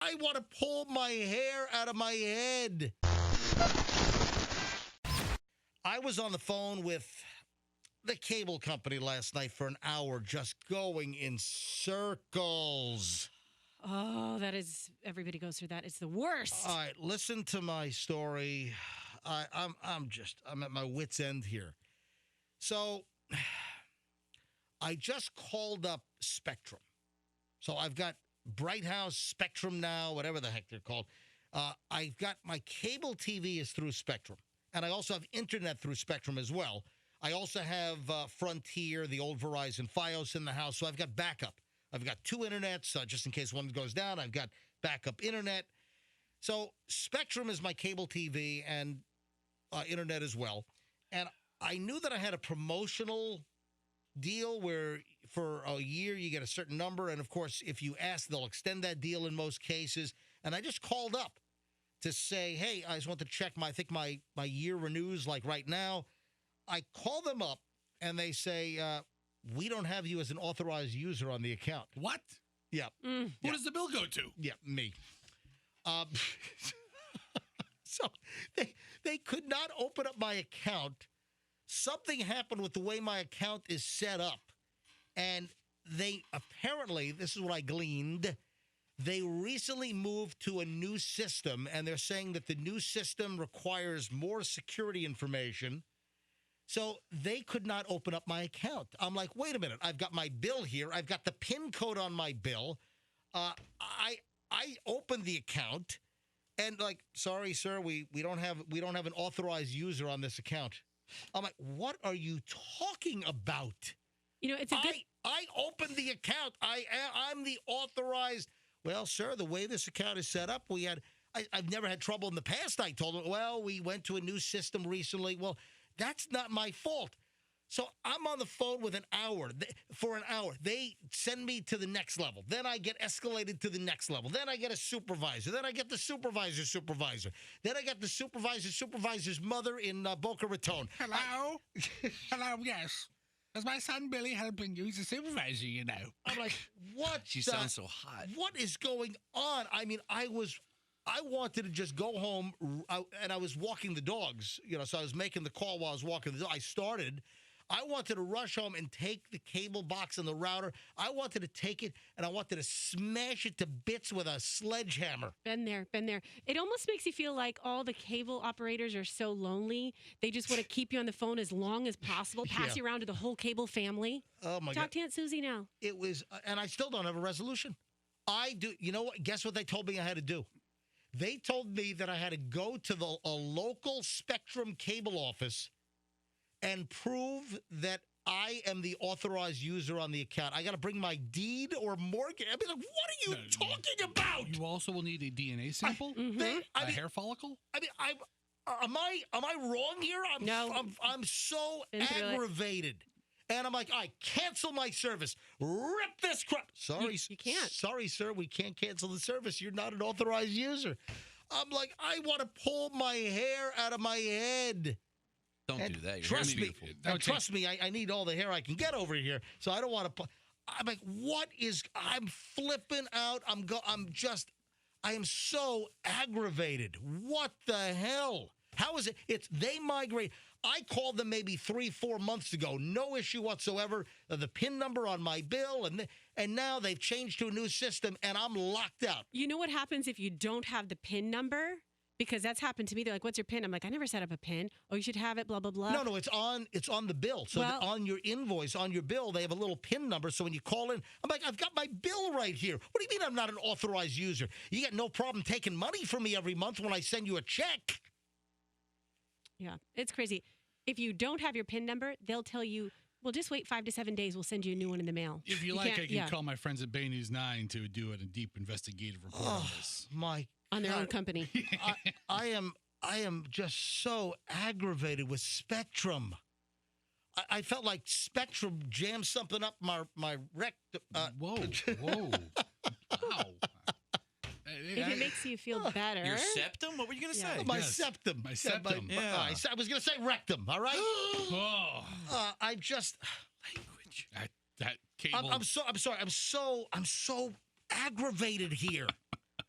I want to pull my hair out of my head. I was on the phone with the cable company last night for an hour, just going in circles. Oh, that is, everybody goes through that. It's the worst. All right, listen to my story. I'm at my wit's end here. So I just called up Spectrum. So I've got Bright House, Spectrum Now, whatever the heck they're called. I've got my cable TV is through Spectrum. And I also have internet through Spectrum as well. I also have Frontier, the old Verizon Fios in the house. So I've got backup. I've got two internets just in case one goes down. I've got backup internet. So Spectrum is my cable TV and internet as well. And I knew that I had a promotional deal where for a year you get a certain number. And, of course, if you ask, they'll extend that deal in most cases. And I just called up to say, hey, I just want to check I think my year renews like right now. I call them up and they say, we don't have you as an authorized user on the account. What? Yeah. Who does the bill go to? Yeah, me. So they could not open up my account. Something happened with the way my account is set up. And they apparently, this is what I gleaned, they recently moved to a new system, and they're saying that the new system requires more security information. So they could not open up my account. I'm like, wait a minute. I've got my bill here. I've got the PIN code on my bill. I opened the account, and like, sorry, sir, we don't have an authorized user on this account. I'm like, what are you talking about? You know, it's a good... I opened the account. I'm the authorized. Well, sir, the way this account is set up, I've never had trouble in the past. I told him, well, we went to a new system recently. Well, that's not my fault. So I'm on the phone with for an hour. They send me to the next level. Then I get escalated to the next level. Then I get a supervisor. Then I get the supervisor's supervisor. Then I get the supervisor's mother in Boca Raton. Hello? Hello, yes. Is my son Billy helping you? He's a supervisor, you know. I'm like, what? She sounds so hot. What is going on? I mean, I wanted to just go home, and I was walking the dogs, so I was making the call while I was walking the dog. I wanted to rush home and take the cable box and the router. I wanted to take it, and I wanted to smash it to bits with a sledgehammer. Been there. It almost makes you feel like all the cable operators are so lonely. They just want to keep you on the phone as long as possible, pass you around to the whole cable family. Oh, my God. Talk to Aunt Susie now. It was, and I still don't have a resolution. I do. You know what? Guess what they told me I had to do? They told me that I had to go to a local Spectrum cable office and prove that I am the authorized user on the account. I got to bring my deed or mortgage. I mean, like, what are you talking about? You also will need a DNA sample, a hair follicle. I mean, am I wrong here? No. I'm so aggravated. And I'm like, I cancel my service. Rip this crap. Sorry, you can't. Sorry, sir. We can't cancel the service. You're not an authorized user. I'm like, I want to pull my hair out of my head. Don't do that. Your Trust me. Trust me. I need all the hair I can get over here. So I don't want to. I'm like, I'm flipping out. I am so aggravated. What the hell? How is it? They migrate. I called them maybe 3-4 months ago. No issue whatsoever. The PIN number on my bill, and now they've changed to a new system, and I'm locked out. You know what happens if you don't have the PIN number? Because that's happened to me. They're like, what's your PIN? I'm like, I never set up a PIN. Oh, you should have it, blah, blah, blah. No, it's on the bill. So on your invoice, on your bill, they have a little PIN number. So when you call in, I'm like, I've got my bill right here. What do you mean I'm not an authorized user? You got no problem taking money from me every month when I send you a check. Yeah, it's crazy. If you don't have your PIN number, they'll tell you, well, just wait 5 to 7 days. We'll send you a new one in the mail. If you like, I can call my friends at Bay News 9 to do a deep investigative report on this. On their own company. I am just so aggravated with Spectrum. I felt like Spectrum jammed something up my rectum. Whoa. Wow. If it makes you feel better. Your septum? What were you going to say? My septum. My septum. I was going to say rectum, all right? I just... Language. That cable. I'm sorry. I'm so aggravated here.